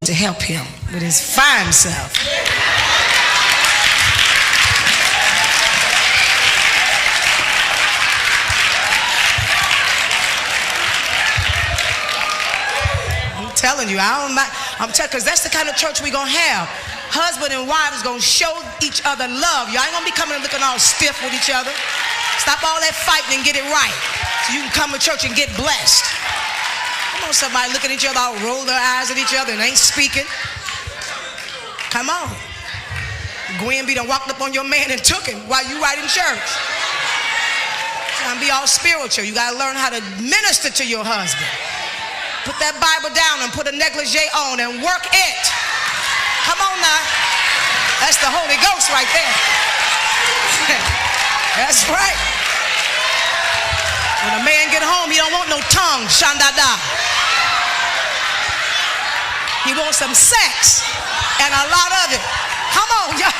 to help him with his fine self. I'm telling you, because that's the kind of church we're going to have. Husband and wife is going to show each other love. Y'all ain't going to be coming and looking all stiff with each other. Stop all that fighting and get it right so you can come to church and get blessed. Come on, somebody looking at each other, all roll their eyes at each other and ain't speaking. Come on. Gwen B done walked up on your man and took him while you right in church. Trying to be all spiritual. You got to learn how to minister to your husband. Put that Bible down and put a negligee on and work it. Come on now. That's the Holy Ghost right there. That's right. When a man get home, he don't want no tongue, shandada. He wants some sex and a lot of it. Come on, y'all.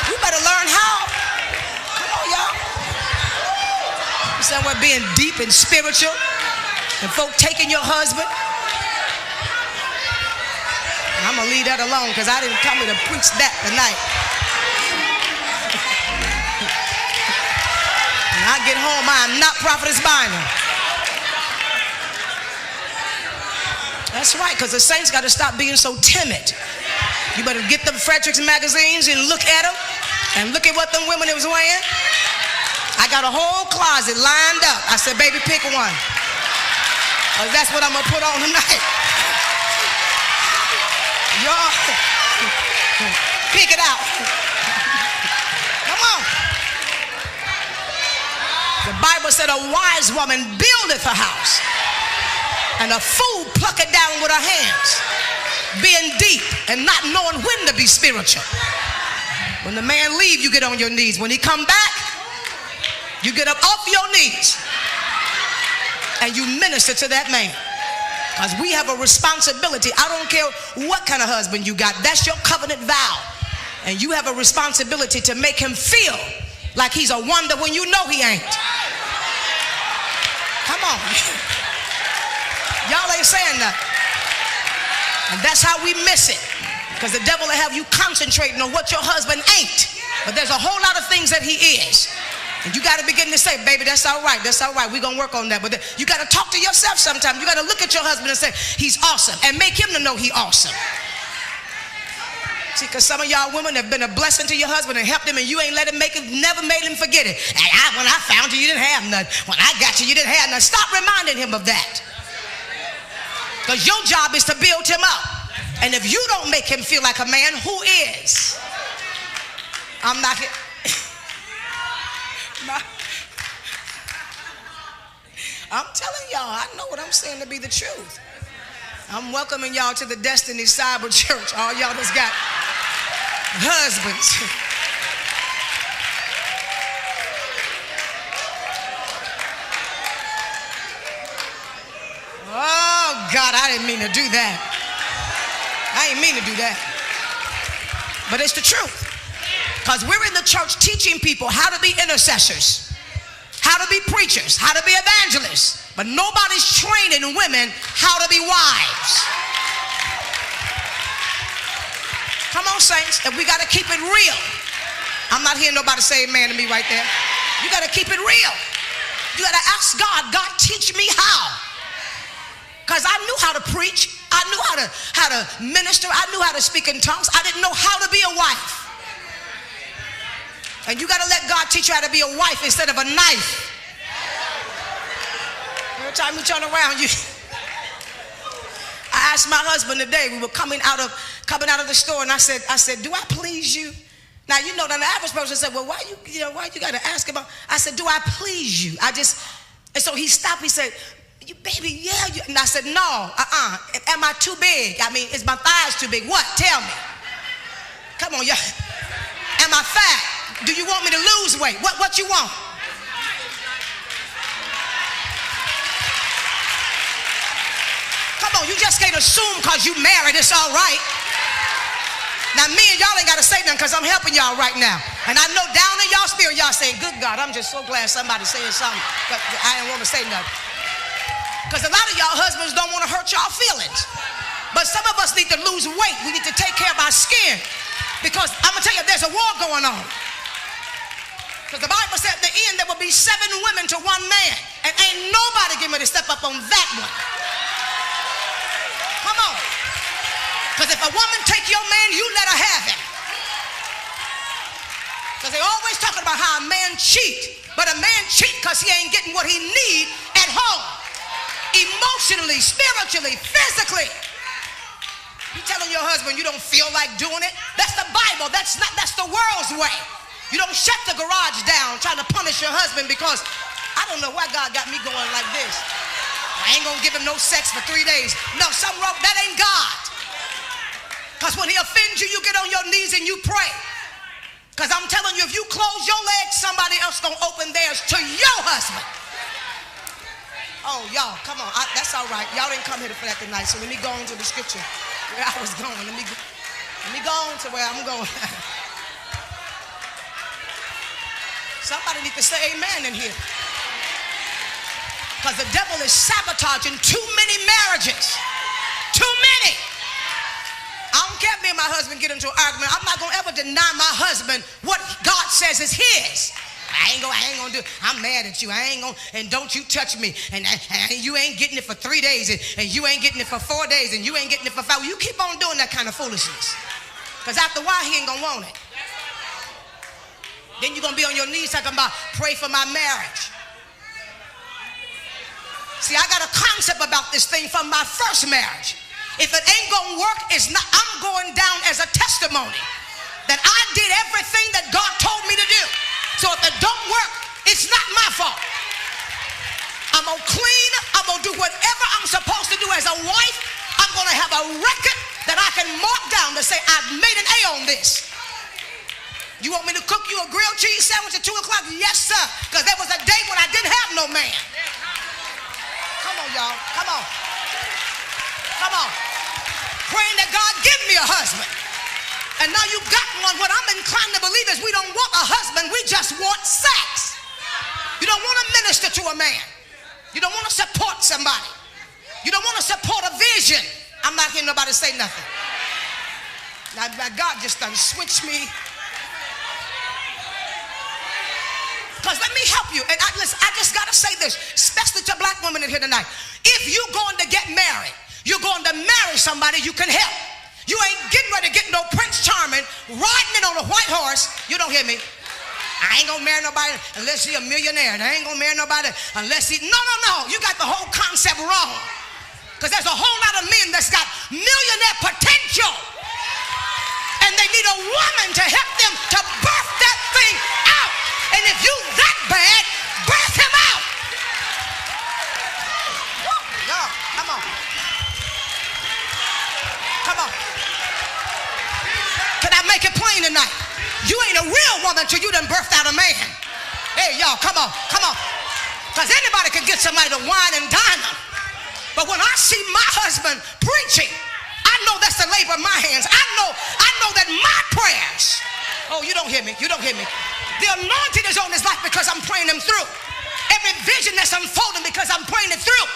You better learn how. Come on, y'all. You somewhere being deep and spiritual and folk taking your husband. I'm going to leave that alone because I didn't come here to preach that tonight. When I get home, I am not Prophetess Bynum. That's right, because the saints got to stop being so timid. You better get them Frederick's magazines and look at them and look at what them women was wearing. I got a whole closet lined up. I said, baby, pick one. Because that's what I'm going to put on tonight. Y'all, pick it out. Come on. The Bible said a wise woman buildeth a house, and a fool pluck it down with her hands, being deep and not knowing when to be spiritual. When the man leave, you get on your knees. When he come back, you get up off your knees and you minister to that man. Because we have a responsibility. I don't care what kind of husband you got. That's your covenant vow. And you have a responsibility to make him feel like he's a wonder when you know he ain't. Come on. Y'all ain't saying nothing. And that's how we miss it. Because the devil will have you concentrating on what your husband ain't. But there's a whole lot of things that he is. And you got to begin to say, baby, that's all right. That's all right. We're going to work on that. But you got to talk to yourself sometimes. You got to look at your husband and say, he's awesome. And make him to know he's awesome. See, because some of y'all women have been a blessing to your husband and helped him, and you ain't let him never made him forget it. And when I found you, you didn't have nothing. When I got you, you didn't have nothing. Stop reminding him of that. Because your job is to build him up. And if you don't make him feel like a man, who is? I'm not here. I'm telling y'all, I know what I'm saying to be the truth. I'm welcoming y'all to the Destiny Cyber Church. All y'all that's got husbands. Oh, God, I didn't mean to do that. I didn't mean to do that. But it's the truth. Because we're in the church teaching people how to be intercessors, how to be preachers, how to be evangelists. But nobody's training women how to be wives. Come on, saints. And we got to keep it real. I'm not hearing nobody say amen to me right there. You got to keep it real. You got to ask God, God, teach me how. Because I knew how to preach. I knew how to minister. I knew how to speak in tongues. I didn't know how to be a wife. And you got to let God teach you how to be a wife instead of a knife. Every time you turn around, I asked my husband today, we were coming out of the store, and I said, do I please you? Now, you know, the average person said, well, why you got to ask about? I said, do I please you? And so he stopped. He said, baby, yeah. And I said, no, am I too big? I mean, is my thighs too big? What? Tell me. Come on, y'all. Am I fat? Do you want me to lose weight? What you want? Come on, you just can't assume because you married, it's all right. Now, me and y'all ain't got to say nothing because I'm helping y'all right now. And I know down in y'all spirit, y'all saying, good God, I'm just so glad somebody's saying something. But I didn't want to say nothing. Because a lot of y'all husbands don't want to hurt y'all feelings. But some of us need to lose weight. We need to take care of our skin. Because I'm going to tell you, there's a war going on. Because the Bible said at the end there will be 7 women to 1 man. And ain't nobody getting ready to step up on that one. Come on. Because if a woman take your man, you let her have him. Because they always talking about how a man cheat. But a man cheat because he ain't getting what he need at home. Emotionally, spiritually, physically. You telling your husband you don't feel like doing it? That's the Bible. That's the world's way. You don't shut the garage down trying to punish your husband because I don't know why God got me going like this. I ain't gonna give him no sex for 3 days. No, something wrong. That ain't God. Because when he offends you, you get on your knees and you pray. Because I'm telling you, if you close your legs, somebody else gonna open theirs to your husband. Oh, y'all, come on. That's all right. Y'all didn't come here for that tonight. So let me go on to the scripture where I was going. Let me go on to where I'm going. Somebody need to say amen in here. Because the devil is sabotaging too many marriages. Too many. I don't care if me and my husband get into an argument. I'm not going to ever deny my husband what God says is his. I ain't gonna do it. I'm mad at you. I ain't gonna, and don't you touch me. And you ain't getting it for 3 days. And you ain't getting it for 4 days. And you ain't getting it for 5. You keep on doing that kind of foolishness. Because after a while, he ain't gonna want it. Then you're gonna be on your knees talking about pray for my marriage. See, I got a concept about this thing from my first marriage. If it ain't gonna work, I'm going down as a testimony that I did everything that God told me to do. So if it don't work, it's not my fault. I'm gonna clean, I'm gonna do whatever I'm supposed to do as a wife. I'm gonna have a record that I can mark down to say I've made an A on this. You want me to cook you a grilled cheese sandwich at 2 o'clock? Yes, sir. Because there was a day when I didn't have no man. Come on, y'all. Come on. Come on. Praying that God give me a husband. And now you got one. What I'm inclined to believe is we don't want a husband. We just want sex. You don't want to minister to a man. You don't want to support somebody. You don't want to support a vision. I'm not hearing nobody say nothing. Now God just done switched me. Because let me help you. And listen, I just got to say this, especially to black women in here tonight. If you're going to get married, you're going to marry somebody you can help. You ain't getting ready to get no Prince Charming riding in on a white horse. You don't hear me? I ain't going to marry nobody unless he's a millionaire. And I ain't going to marry nobody unless he... No. You got the whole concept wrong. Because there's a whole lot of men that's got millionaire potential. And they need a woman to help them to birth that thing out. And if you that bad, birth him out. Y'all, come on. Come on. Can I make it plain tonight? You ain't a real woman till you done birthed out a man. Hey, y'all, come on. Because anybody can get somebody to wine and dine them. But when I see my husband preaching, I know that's the labor of my hands. I know that my prayers. Oh, you don't hear me. The anointing is on his life because I'm praying him through. Every vision that's unfolding because I'm praying it through.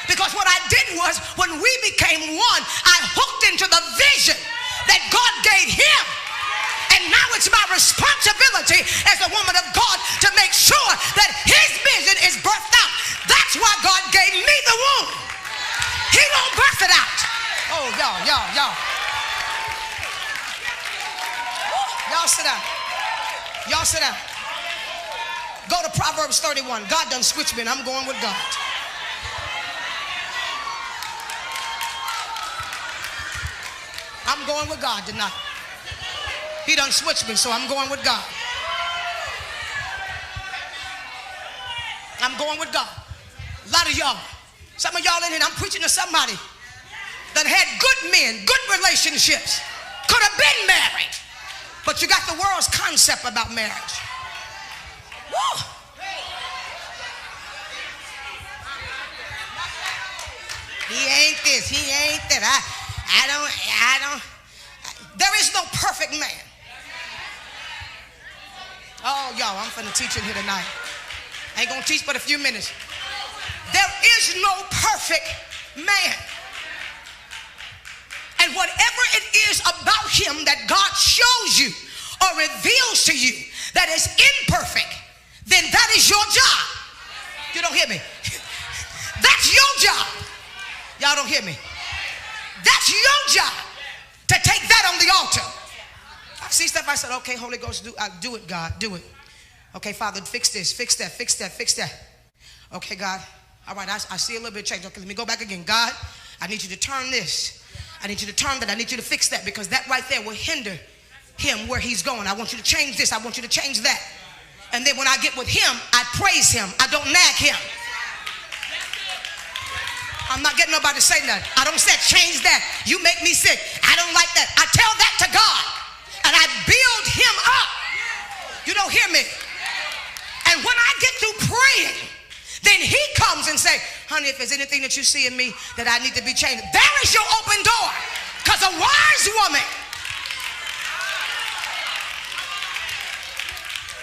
Because what I did was, when we became one, I hooked into the vision that God gave him. And now it's my responsibility as a woman of God to make sure that his vision is birthed out. That's why God gave me the womb. He won't birth it out. Oh, y'all. Y'all sit down. Y'all sit down. Go to Proverbs 31. God done switched me and I'm going with God. I'm going with God tonight. He done switched me, so I'm going with God. I'm going with God. A lot of y'all, some of y'all in here, I'm preaching to somebody that had good men, good relationships, could have been married, but you got the world's concept about marriage. Woo! He ain't this, he ain't that. I don't. There is no perfect man. Oh, y'all, I'm finna teach in here tonight. I ain't gonna teach but a few minutes. There is no perfect man. And whatever it is about him that God shows you or reveals to you that is imperfect, then that is your job. You don't hear me? That's your job. Y'all don't hear me? That's your job to take that on the altar. I see stuff, I said, okay, Holy Ghost, do it, God, do it. Okay, Father, fix this, fix that, fix that, fix that. Okay, God, all right, I see a little bit of change. Okay, let me go back again. God, I need you to turn this. I need you to turn that. I need you to fix that, because that right there will hinder him where he's going. I want you to change this. I want you to change that. And then when I get with him, I praise him. I don't nag him. I'm not getting nobody to say nothing. I don't say change that. You make me sick. I don't like that. I tell that to God, and I build him up. You don't hear me? And when I get through praying, then he comes and say, honey, if there's anything that you see in me that I need to be changed, there is your open door. Because a wise woman,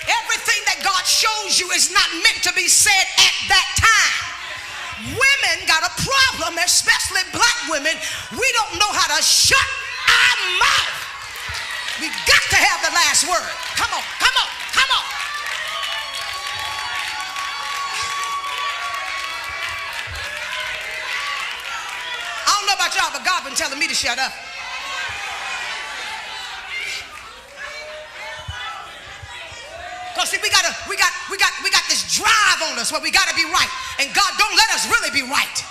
everything that God shows you is not meant to be said at that time. Women got a problem, especially black women. We don't know how to shut our mouth. We got to have the last word. Come on, come on, come on. I don't know about y'all, but God been telling me to shut up. Because see, we got this drive on us where we gotta be right. And God don't let us really be right.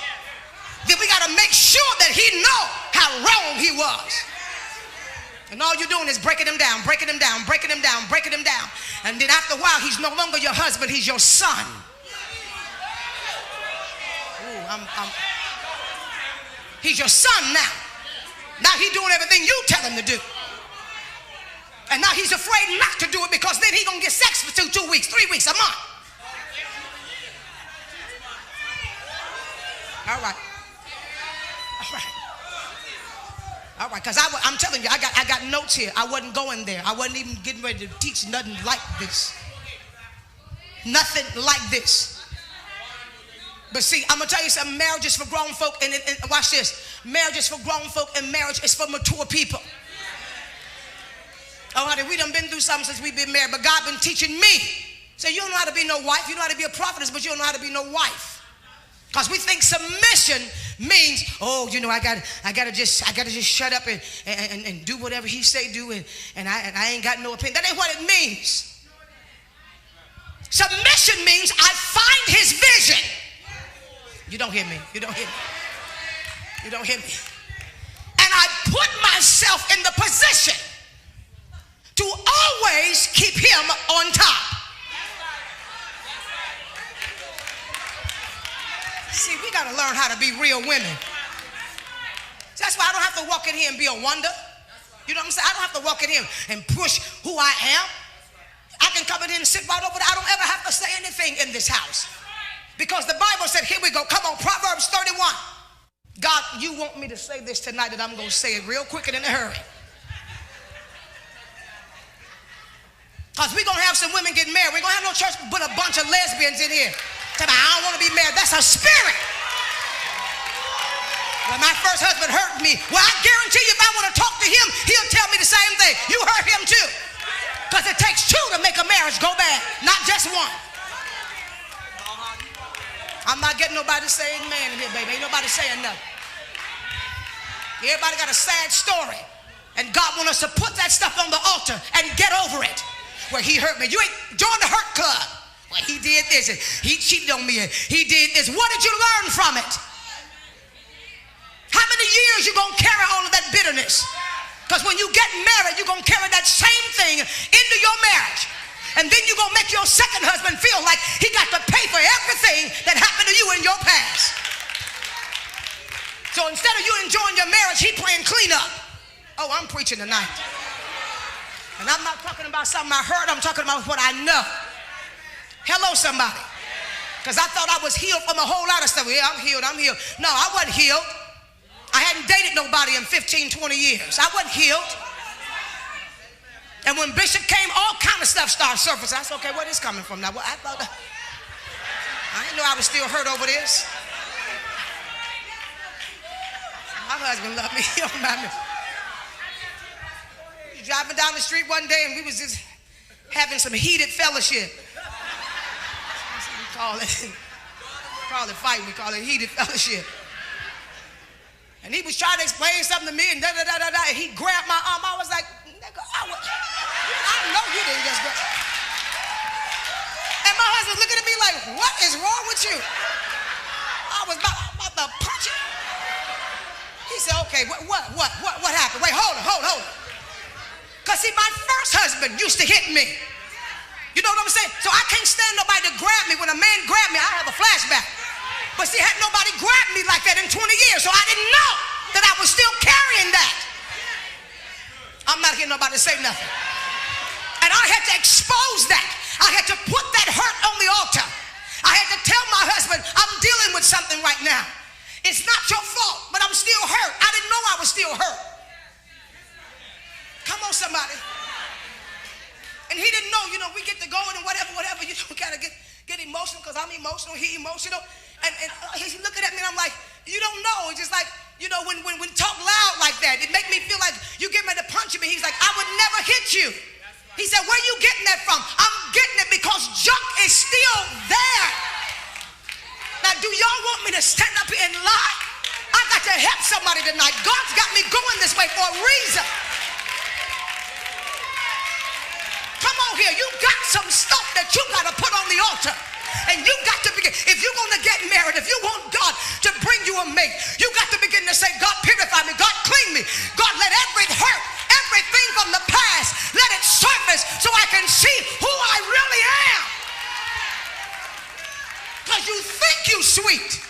Then we gotta make sure that he know how wrong he was. And all you're doing is breaking him down, breaking him down, breaking him down, breaking him down. And then after a while, he's no longer your husband, he's your son. Ooh, he's your son now. Now he's doing everything you tell him to do. And now he's afraid not to do it, because then he's going to get sex for 2 weeks, 3 weeks, a month. All right. All right. All right, because I'm telling you, I got notes here. I wasn't going there. I wasn't even getting ready to teach nothing like this. Nothing like this. But see, I'm going to tell you something. Marriage is for grown folk. And watch this. Marriage is for grown folk, and marriage is for mature people. Oh, honey, we done been through something since we've been married, but God been teaching me. Say, you don't know how to be no wife. You know how to be a prophetess, but you don't know how to be no wife. Because we think submission means, oh, you know, I gotta just shut up and do whatever he say do, and I ain't got no opinion. That ain't what it means. Submission means I find his vision. You don't hear me. You don't hear me. You don't hear me. And I put myself in the position to always keep him on top. See, we got to learn how to be real women. That's why I don't have to walk in here and be a wonder. You know what I'm saying? I don't have to walk in here and push who I am. I can come in here and sit right over there. I don't ever have to say anything in this house. Because the Bible said, here we go. Come on, Proverbs 31. God, you want me to say this tonight, and I'm going to say it real quick and in a hurry. Because we're going to have some women get married. We're going to have no church but a bunch of lesbians in here. Tell me, I don't want to be married. That's a spirit. Well, my first husband hurt me. Well, I guarantee you if I want to talk to him, he'll tell me the same thing. You hurt him too. Because it takes two to make a marriage go bad, not just one. I'm not getting nobody to say amen in here, baby. Ain't nobody saying nothing. Everybody got a sad story. And God wants us to put that stuff on the altar and get over it. Where he hurt me. You ain't joined the hurt club. Well, he did this and he cheated on me and he did this. What did you learn from it? How many years you gonna carry all of that bitterness? Because when you get married, you're gonna carry that same thing into your marriage. And then you're gonna make your second husband feel like he got to pay for everything that happened to you in your past. So instead of you enjoying your marriage, he playing cleanup. Oh, I'm preaching tonight. And I'm not talking about something I heard, I'm talking about what I know. Hello, somebody. Because I thought I was healed from a whole lot of stuff. Yeah, I'm healed, I'm healed. No, I wasn't healed. I hadn't dated nobody in 15, 20 years. I wasn't healed. And when Bishop came, all kind of stuff started surfacing. I said, okay, where is this coming from now? Well, I didn't know I was still hurt over this. My husband loved me. He don't mind me. driving down the street one day and we was just having some heated fellowship. We call it fight, we call it heated fellowship. And he was trying to explain something to me and and he grabbed my arm. I was like, nigga, I know you didn't just grab. And my husband looking at me like, what is wrong with you? I was about to punch him. He said, okay, what happened? Wait, hold on. Because see, my first husband used to hit me. You know what I'm saying? So I can't stand nobody to grab me. When a man grabbed me, I have a flashback. But see, had nobody grabbed me like that in 20 years, so I didn't know that I was still carrying that. I'm not hearing nobody say nothing. And I had to expose that. I had to put that hurt on the altar. I had to tell my husband, I'm dealing with something right now. It's not your fault, but I'm still hurt. I didn't know I was still hurt. Come on, somebody. And he didn't know, we get to going and whatever, we gotta get emotional because I'm emotional, he emotional. And he's looking at me and I'm like, you don't know. It's just like, when we talk loud like that, it make me feel like you get ready to punch me. He's like, I would never hit you. He said, where are you getting that from? I'm getting it because junk is still there. Now, do y'all want me to stand up here and lie? I got to help somebody tonight. God's got me going this way for a reason. Come on here. You got some stuff that you got to put on the altar. And you got to begin. If you're going to get married, if you want God to bring you a mate, you got to begin to say, God, purify me. God, clean me. God, let every hurt, everything from the past, let it surface so I can see who I really am. Because you think you sweet.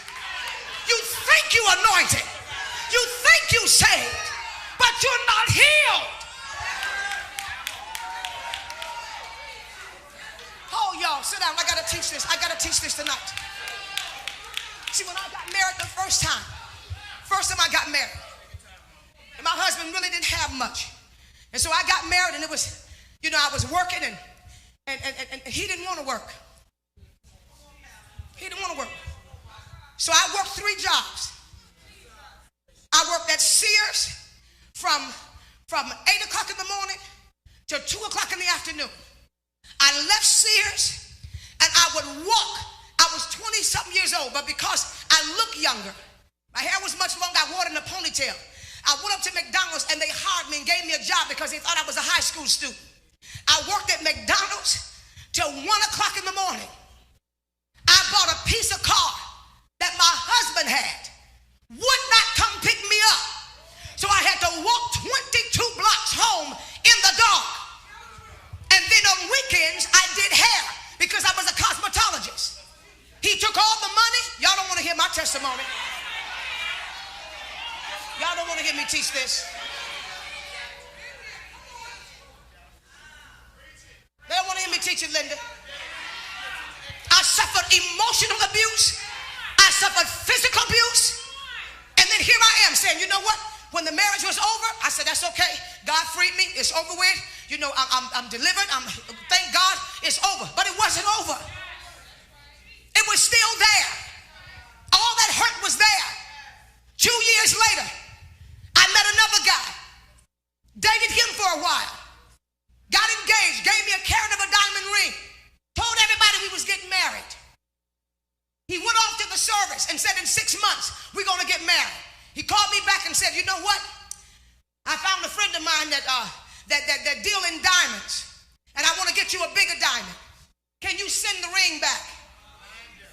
You think you anointed. You think you saved. But you're not healed. Oh, y'all, sit down. I got to teach this. I got to teach this tonight. See, when I got married the first time I got married, and my husband really didn't have much. And so I got married, and it was, I was working, and he didn't want to work. He didn't want to work. So I worked 3 jobs. I worked at Sears from 8 o'clock in the morning till 2 o'clock in the afternoon. I left Sears and I would walk. I was 20-something years old, but because I look younger, my hair was much longer, I wore it in a ponytail. I went up to McDonald's and they hired me and gave me a job because they thought I was a high school student. I worked at McDonald's till 1 o'clock in the morning. I bought a piece of car that my husband had, would not come pick me up. So I had to walk 22 blocks home in the dark. And then on weekends, I did hair because I was a cosmetologist. He took all the money. Y'all don't want to hear my testimony. Y'all don't want to hear me teach this. They don't want to hear me teach it, Linda. I suffered emotional abuse. I suffered physical abuse. And then here I am saying, you know what? When the marriage was over, I said, that's okay. God freed me. It's over with. I'm delivered. Thank God it's over. But it wasn't over. It was still there. All that hurt was there. 2 years later, I met another guy. Dated him for a while. Got engaged. Gave me a carat of a diamond ring. Told everybody we was getting married. He went off to the service and said in 6 months, we're going to get married. He called me back and said, you know what? I found a friend of mine that deal in diamonds. And I want to get you a bigger diamond. Can you send the ring back?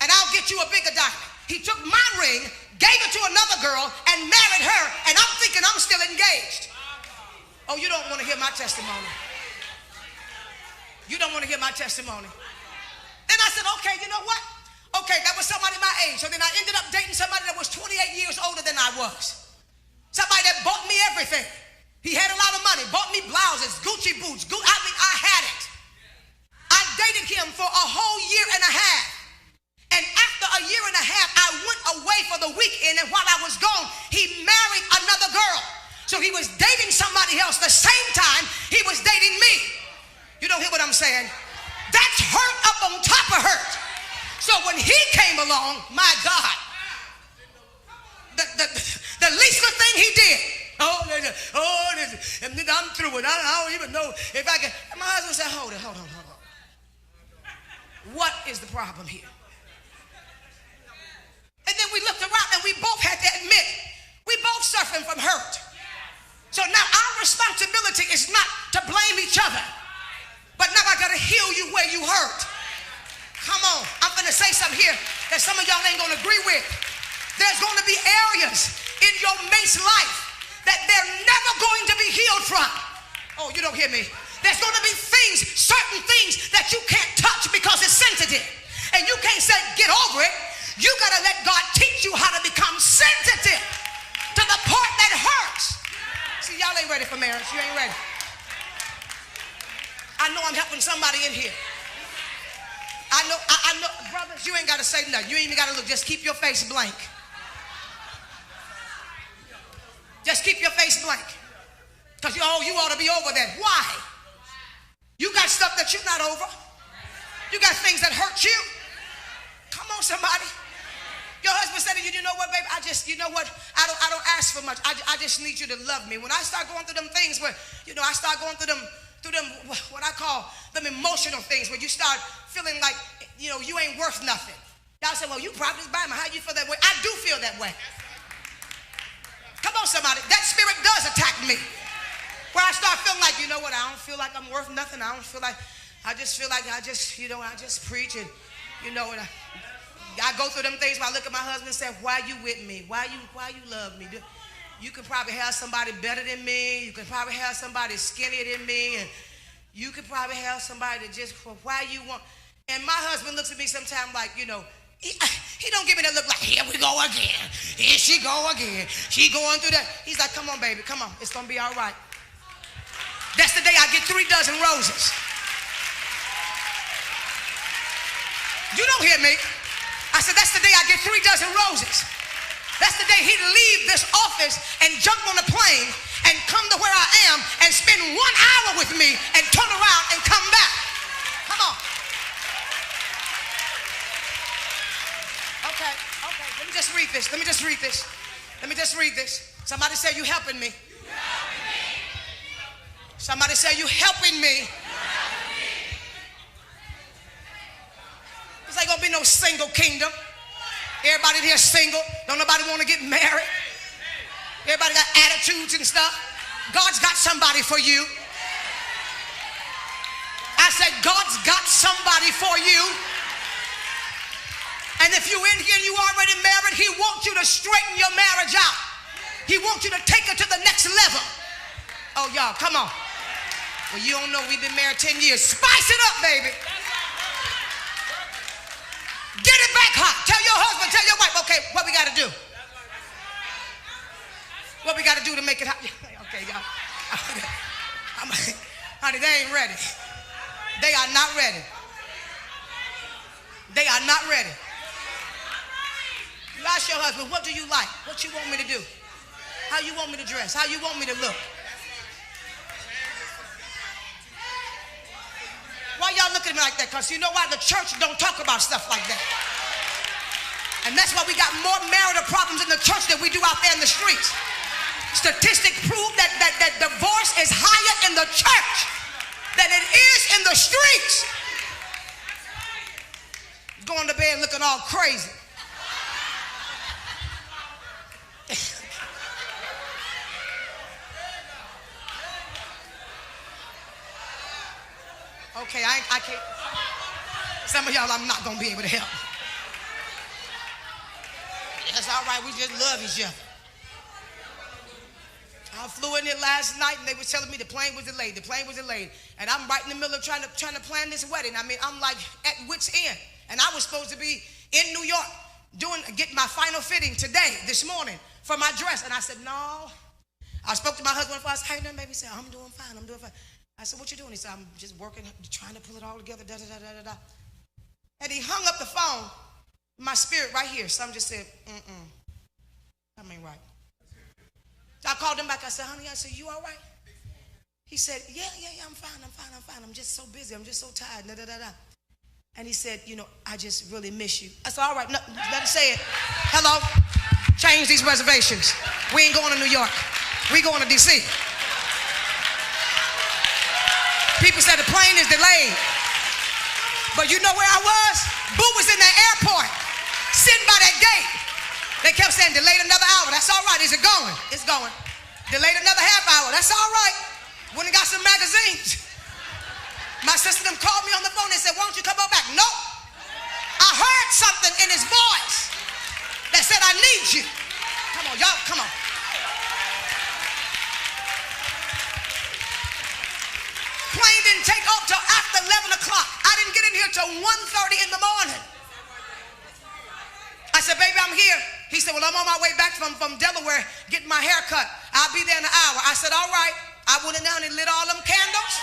And I'll get you a bigger diamond. He took my ring, gave it to another girl, and married her. And I'm thinking I'm still engaged. Oh, you don't want to hear my testimony. You don't want to hear my testimony. Then I said, okay, you know what? Okay, that was somebody my age. So then I ended up dating somebody that was 28 years older than I was. Somebody that bought me everything. He had a lot of money, bought me blouses, Gucci boots. I had it. I dated him for a whole year and a half. And after a year and a half, I went away for the weekend. And while I was gone, he married another girl. So he was dating somebody else the same time he was dating me. You don't hear what I'm saying? That's hurt up on top of hurt. So when he came along, my God, the least good thing he did, and then I'm through it. I don't even know if I can. And my husband said, hold on. What is the problem here? And then we looked around and we both had to admit, we both suffering from hurt. So now our responsibility is not to blame each other, but now I got to heal you where you hurt. Come on, I'm going to say something here that some of y'all ain't going to agree with. There's going to be areas in your mate's life that they're never going to be healed from. Oh, you don't hear me. There's going to be things, certain things that you can't touch because it's sensitive. And you can't say, get over it. You got to let God teach you how to become sensitive to the part that hurts. See, y'all ain't ready for marriage. You ain't ready. I know I'm helping somebody in here. I know, brothers, you ain't got to say nothing. You ain't even got to look. Just keep your face blank. Just keep your face blank. Because you ought to be over that. Why? You got stuff that you're not over. You got things that hurt you. Come on, somebody. Your husband said to you, you know what, baby, I don't ask for much. I just need you to love me. When I start going through them things where, I start going through them, what I call them emotional things, where you start feeling like, you ain't worth nothing. Y'all say, well, you probably by me. How you feel that way? I do feel that way. Come on, somebody. That spirit does attack me. Where I start feeling like, you know what, I don't feel like I'm worth nothing. I just feel like I just preach and, and I go through them things where I look at my husband and say, why you with me? Why you love me? You could probably have somebody better than me. You could probably have somebody skinnier than me. And you could probably have somebody that just, why you want. And my husband looks at me sometimes like, he don't give me that look like, here we go again. Here she go again. She going through that. He's like, come on, baby, come on. It's going to be all right. That's the day I get 3 dozen roses. You don't hear me. I said, that's the day I get 3 dozen roses. That's the day he'd leave this office and jump on a plane and come to where I am and spend 1 hour with me and turn around and come back. Come on. Okay. Let me just read this. Somebody say, you helping me. Somebody say, you helping me. There's ain't gonna be no single kingdom. Everybody here single. Don't nobody want to get married. Everybody got attitudes and stuff. God's got somebody for you. I said, God's got somebody for you. And if you're in here and you already married, he wants you to straighten your marriage out. He wants you to take it to the next level. Oh, y'all, come on. Well, you don't know we've been married 10 years. Spice it up, baby. Get it back hot. Tell your husband, tell your wife, okay, what we got to do? What we got to do to make it hot? Okay, y'all. Honey, they ain't ready. They are not ready. They are not ready. You ask your husband, what do you like? What you want me to do? How you want me to dress? How you want me to look? Why y'all looking at me like that? Because you know why? The church don't talk about stuff like that. And that's why we got more marital problems in the church than we do out there in the streets. Statistics prove that divorce is higher in the church than it is in the streets. Going to bed looking all crazy. Okay, I can't. Some of y'all I'm not going to be able to help. That's all right. We just love each other. I flew in here last night and they were telling me the plane was delayed. And I'm right in the middle of trying to plan this wedding. I mean, I'm like at wit's end. And I was supposed to be in New York getting my final fitting this morning for my dress. And I said, no. I spoke to my husband first. Hey, no, baby. He said, I'm doing fine. I said, what you doing? He said, I'm just working, trying to pull it all together, And he hung up the phone. My spirit right here. Some just said, that ain't right. So I called him back. I said, honey, you all right? He said, yeah, I'm fine. I'm just so busy. I'm just so tired. And he said, I just really miss you. I said, all right, no, let him say it. Hello? Change these reservations. We ain't going to New York. We going to D.C. People said the plane is delayed. But you know where I was? Boo was in the airport, sitting by that gate. They kept saying, delayed another hour. That's all right. Is it going? It's going. Delayed another half hour. That's all right. Went and got some magazines. My sister them called me on the phone and said, why don't you come on back? No. I heard something in his voice that said, I need you. Come on, y'all, come on. Plane didn't take off till after 11 o'clock. I didn't get in here till 1:30 in the morning. I said, baby, I'm here. He said, well, I'm on my way back from Delaware getting my hair cut. I'll be there in an hour. I said, all right. I went in down and lit all them candles.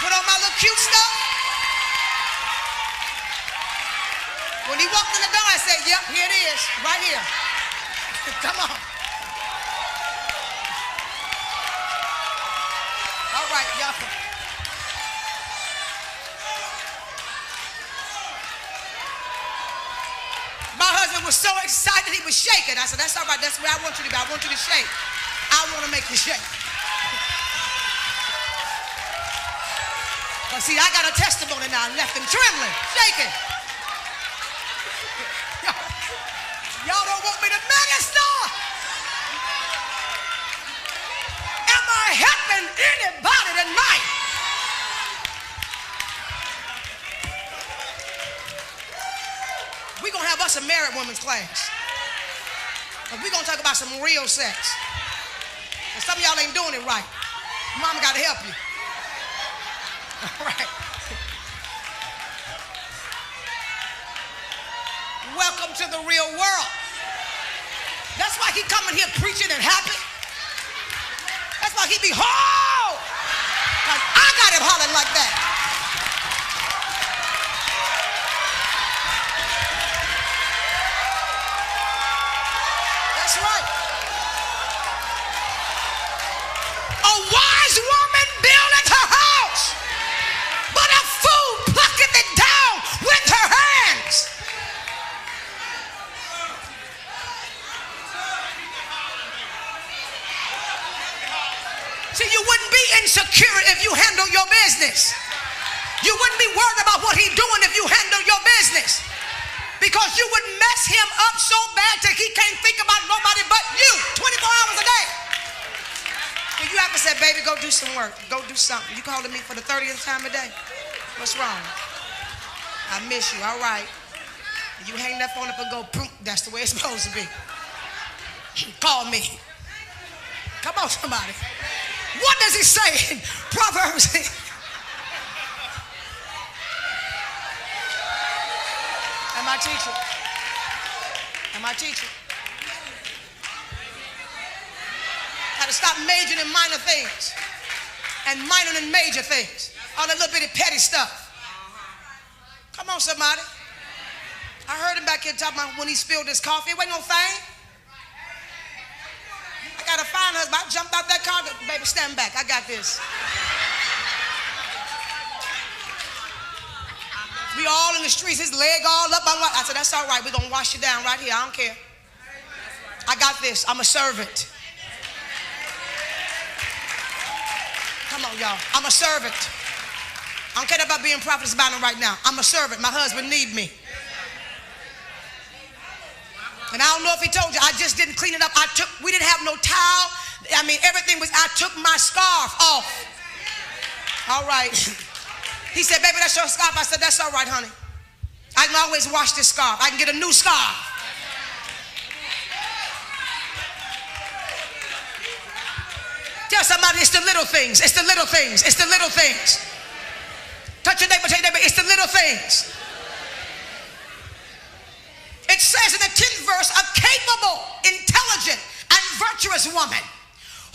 Put on my little cute stuff. When he walked in the door, I said, yep, here it is, right here. Come on. All right, y'all. My husband was so excited, he was shaking. I said, that's all right, that's where I want you to be. I want you to shake. I want to make you shake. But see, I got a testimony now. I left him trembling, shaking. Y'all don't want me to minister. Am I helping anybody tonight? We're going to have us a married women's class. We're going to talk about some real sex. And some of y'all ain't doing it right. Mama got to help you. All right. Welcome to the real world. That's why he coming here preaching and happy. That's why he be ho! Like I got him hollering like that. That's right. A wise woman buildeth her house, but a fool plucketh it down with her hands. See, you wouldn't be insecure if you handle your business. You wouldn't be worried about what he's doing if you handle your business. Because you would mess him up so bad that he can't think about nobody but you 24 hours a day. So you have to say, baby, go do some work. Go do something. You calling me for the 30th time a day? What's wrong? I miss you. All right. You hang that phone up and go, boom. That's the way it's supposed to be. Call me. Come on, somebody. What does he say in Proverbs? Am I teaching? Am I teaching? Got to stop majoring in minor things and minoring in major things. All that little bitty petty stuff. Come on, somebody. I heard him back here talking about when he spilled his coffee. It wasn't no thing. I got a fine husband. I jumped out that car. Baby, stand back. I got this. We all in the streets. His leg all up. I said, that's all right. We're going to wash you down right here. I don't care. I got this. I'm a servant. Come on, y'all. I'm a servant. I don't care about being Prophetess Bynum right now. I'm a servant. My husband need me. And I don't know if he told you, I just didn't clean it up. We didn't have no towel. I mean, everything was, I took my scarf off. All right. He said, baby, that's your scarf. I said, that's all right, honey. I can always wash this scarf. I can get a new scarf. Tell somebody it's the little things. It's the little things. It's the little things. Touch your neighbor, tell your neighbor, it's the little things. It says in the 10th verse, a capable, intelligent, and virtuous woman.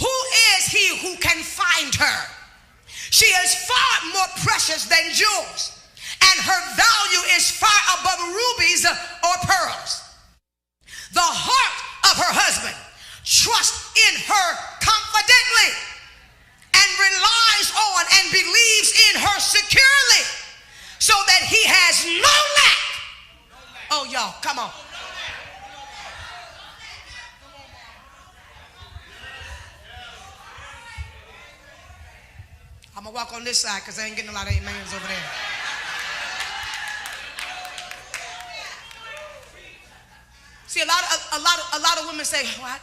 Who is he who can find her? She is far more precious than jewels, and her value is far above rubies or pearls. The heart of her husband trusts in her confidently and relies on and believes in her securely, so that he has no lack. Oh, y'all, come on. I'm going to walk on this side because I ain't getting a lot of amens over there. See, a lot of women say, "Oh,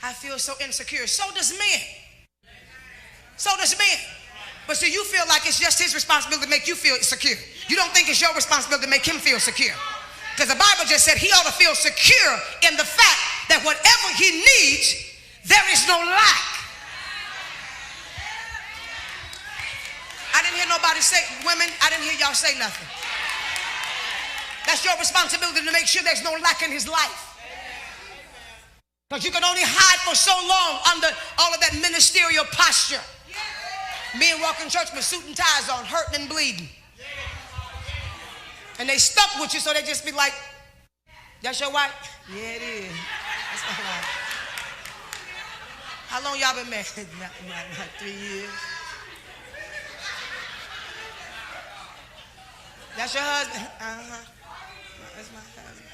I feel so insecure." So does men. So does men. But see, you feel like it's just his responsibility to make you feel secure. You don't think it's your responsibility to make him feel secure. Because the Bible just said he ought to feel secure in the fact that whatever he needs, there is no lack. I didn't hear nobody say, women, I didn't hear y'all say nothing. That's your responsibility to make sure there's no lack in his life. Because you can only hide for so long under all of that ministerial posture. Men walk in church with suit and ties on, hurting and bleeding. And they stuck with you, so they just be like, "That's your wife?" "Yeah, it is. That's my wife." How long y'all been married? About 3 years. "That's your husband?" "Uh-huh. That's my husband."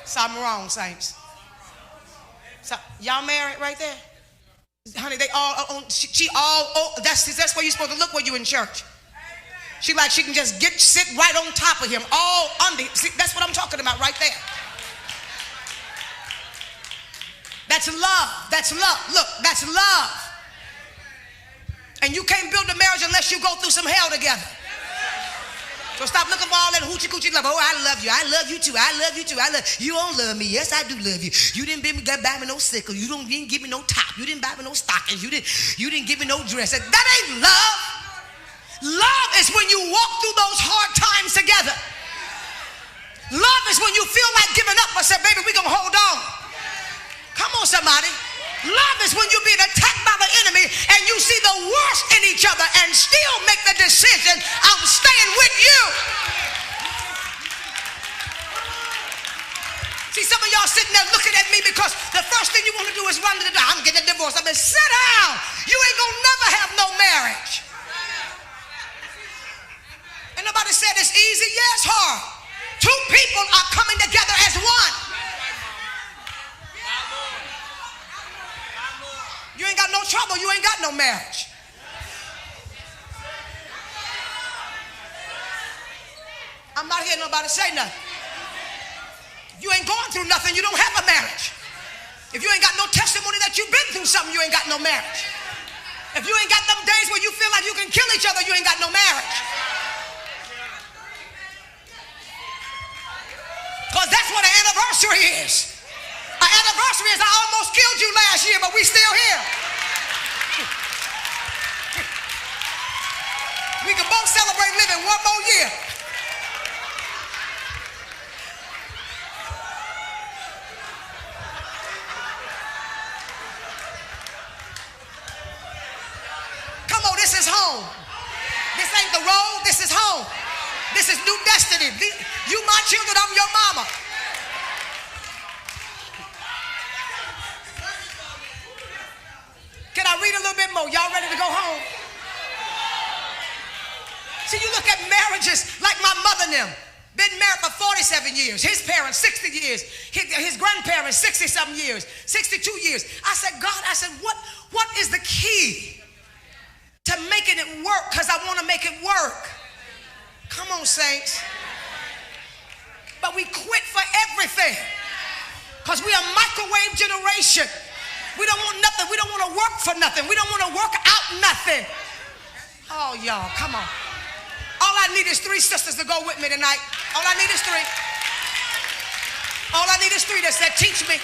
Something wrong, saints. So, y'all married right there? Honey, they all, she all, that's where you're supposed to look when you're in church. She can just sit right on top of him, all under. See, that's what I'm talking about right there. That's love. That's love. Look, that's love. And you can't build a marriage unless you go through some hell together. So stop looking for all that hoochie coochie love. "Oh, I love you. I love you too. I love you too. You don't love me." "Yes, I do love you. You didn't buy me no sickle. You didn't give me no top. You didn't buy me no stockings. You didn't give me no dress." That ain't love. Love is when you walk through those hard times together. Love is when you feel like giving up but say, "Baby, we're going to hold on." Come on, somebody. Love is when you're being attacked by the enemy and you see the worst in each other and still make the decision, "I'm staying with you." See, some of y'all sitting there looking at me because the first thing you want to do is run to the door. "I'm getting a divorce." I mean, sit down. You ain't going to never have no marriage. And nobody said it's easy. Yeah, it's hard. Two people are coming together as one. You ain't got no trouble. You ain't got no marriage. I'm not hearing nobody say nothing. If you ain't going through nothing, you don't have a marriage. If you ain't got no testimony that you've been through something, you ain't got no marriage. If you ain't got them days where you feel like you can kill each other, you ain't got no marriage. Because that's what an anniversary is. An anniversary is, "I almost killed you last year, but we still here." We can both celebrate living one more year. Come on, this is home. This ain't the road, this is home. This is new destiny. You my children, I'm your mama. Can I read a little bit more? Y'all ready to go home? See, you look at marriages like my mother and them. Been married for 47 years. His parents, 60 years. His grandparents, 60-something years. 62 years. I said, "God," I said, what is the key to making it work? Because I want to make it work. Come on, saints. But we quit for everything. Because we are a microwave generation. We don't want nothing. We don't want to work for nothing. We don't want to work out nothing. Oh, y'all, come on. All I need is 3 sisters to go with me tonight. All I need is 3. All I need is 3 that said, "Teach me."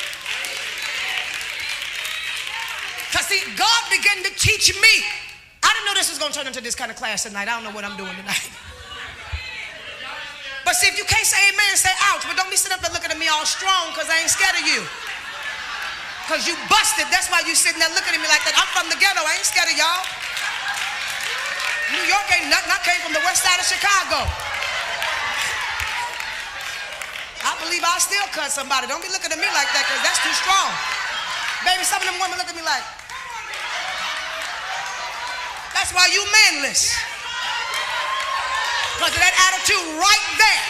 Because see, God began to teach me. I didn't know this was going to turn into this kind of class tonight. I don't know what I'm doing tonight. But see, if you can't say amen, say ouch. But don't be sitting up there looking at me all strong because I ain't scared of you. Because you busted. That's why you sitting there looking at me like that. I'm from the ghetto. I ain't scared of y'all. New York ain't nothing. I came from the west side of Chicago. I believe I'll still cut somebody. Don't be looking at me like that because that's too strong. Baby, some of them women look at me like, that's why you manless. Because of that attitude right there.